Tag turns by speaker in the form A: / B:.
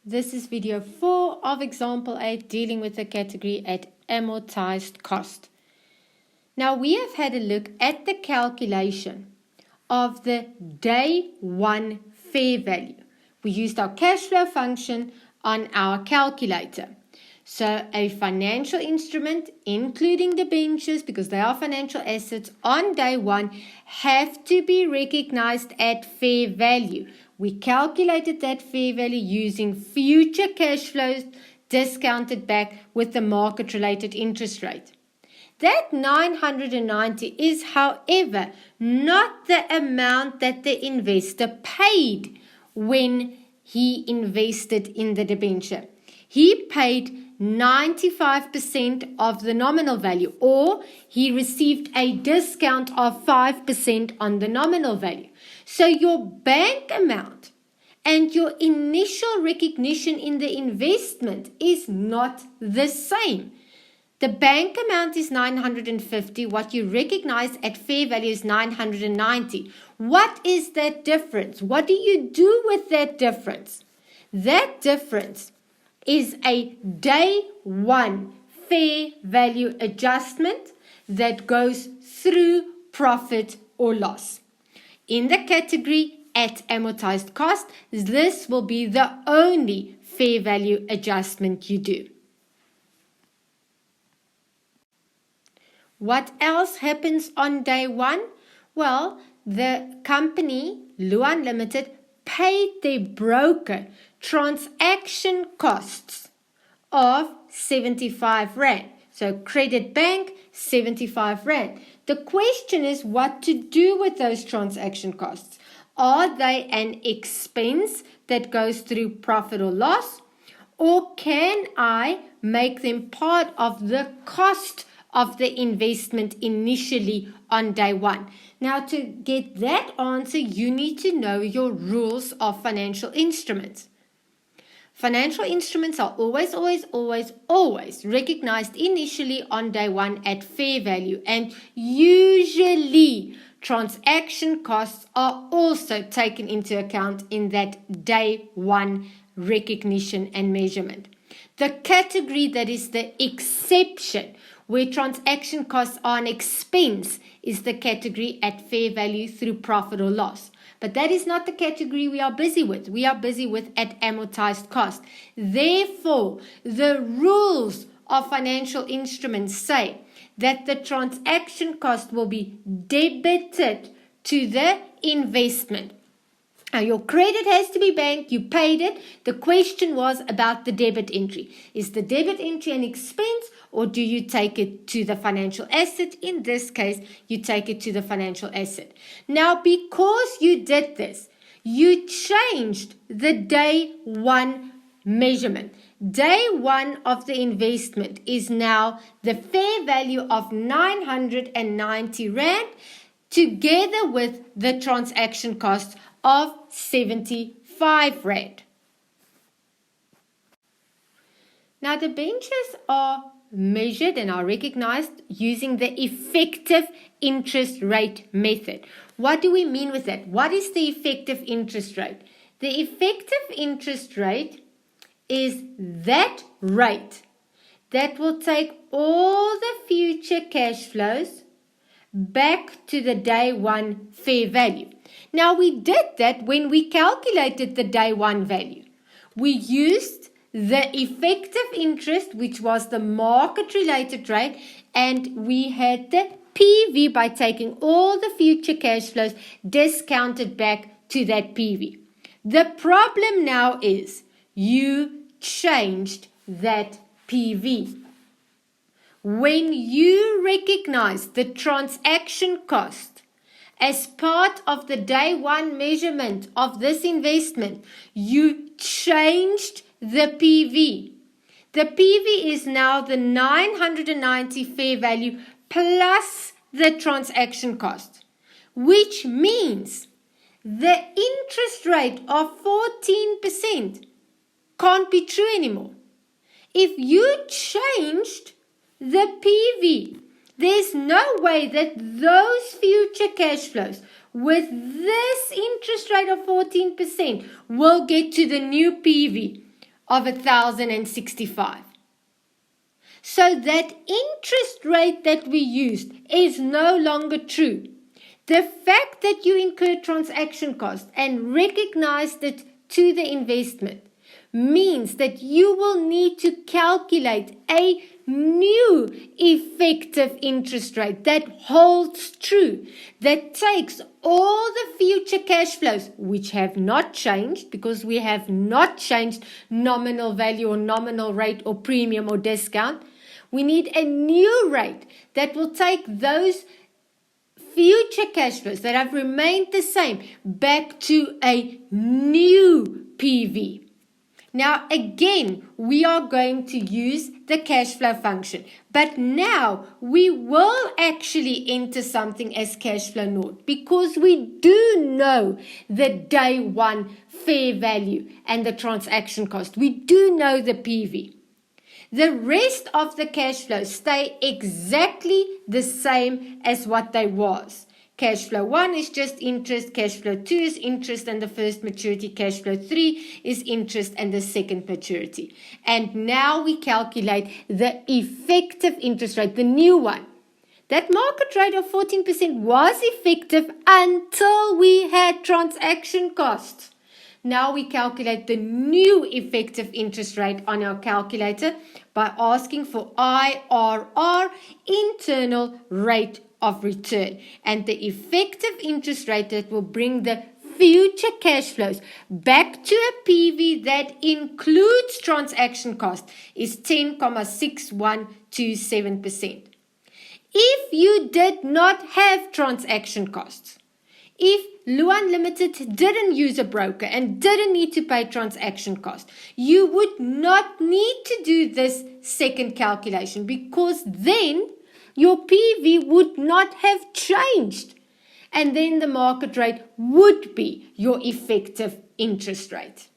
A: This is video 4 of example 8 dealing with the category at amortized cost. Now we have had a look at the calculation of the day 1 fair value. We used our cash flow function on our calculator. So a financial instrument, including debentures, because they are financial assets, on day 1 have to be recognized at fair value. We calculated that fair value using future cash flows discounted back with the market-related interest rate. That 990 is, however, not the amount that the investor paid when he invested in the debenture. He paid 95% of the nominal value, or he received a discount of 5% on the nominal value. So your bank amount and your initial recognition in the investment is not the same. The bank amount is 950. What you recognize at fair value is 990. What is that difference? What do you do with that difference? That difference is a day 1 fair value adjustment that goes through profit or loss. In the category at amortized cost, this will be the only fair value adjustment you do. What else happens on day 1? Well, the company, Luan Limited, paid their broker transaction costs of 75 Rand. So credit bank, 75 Rand. The question is what to do with those transaction costs. Are they an expense that goes through profit or loss? Or can I make them part of the cost of the investment initially on day 1? Now, to get that answer, you need to know your rules of financial instruments. Financial instruments are always recognized initially on day 1 at fair value, and usually transaction costs are also taken into account in that day 1 recognition and measurement. The category that is the exception, where transaction costs are an expense, is the category at fair value through profit or loss. But that is not the category we are busy with. We are busy with at amortized cost. Therefore, the rules of financial instruments say that the transaction cost will be debited to the investment. Now, your credit has to be banked. You paid it. The question was about the debit entry. Is the debit entry an expense, or do you take it to the financial asset? In this case, you take it to the financial asset. Now, because you did this, you changed the day 1 measurement. Day 1 of the investment is now the fair value of 990 Rand together with the transaction cost of 75 Rand. Now, the debentures are measured and are recognized using the effective interest rate method. What do we mean with that? What is the effective interest rate? The effective interest rate is that rate that will take all the future cash flows back to the day 1 fair value. Now, we did that when we calculated the day 1 value. We used the effective interest, which was the market-related rate, and we had the PV by taking all the future cash flows discounted back to that PV. The problem now is you changed that PV. When you recognize the transaction cost as part of the day 1 measurement of this investment, you changed the PV. The PV is now the 990 fair value plus the transaction cost, which means the interest rate of 14% can't be true anymore. If you changed the PV, there's no way that those future cash flows with this interest rate of 14% will get to the new PV. of 1,065. So that interest rate that we used is no longer true. The fact that you incurred transaction costs and recognized it to the investment means that you will need to calculate a new effective interest rate that holds true, that takes all the future cash flows, which have not changed because we have not changed nominal value or nominal rate or premium or discount. We need a new rate that will take those future cash flows that have remained the same back to a new PV. Now again, we are going to use the cash flow function, but now we will actually enter something as cash flow naught because we do know the day one fair value and the transaction cost. We do know the PV. The rest of the cash flows stay exactly the same as what they was. Cash flow 1 is just interest, cash flow 2 is interest and the first maturity, cash flow 3 is interest and the second maturity. And now we calculate the effective interest rate, the new one. That market rate of 14% was effective until we had transaction costs. Now we calculate the new effective interest rate on our calculator by asking for IRR, internal rate of return. And the effective interest rate that will bring the future cash flows back to a PV that includes transaction cost is 10.6127%. If you did not have transaction costs, if Luan Limited didn't use a broker and didn't need to pay transaction cost, you would not need to do this second calculation because then your PV would not have changed. And then the market rate would be your effective interest rate.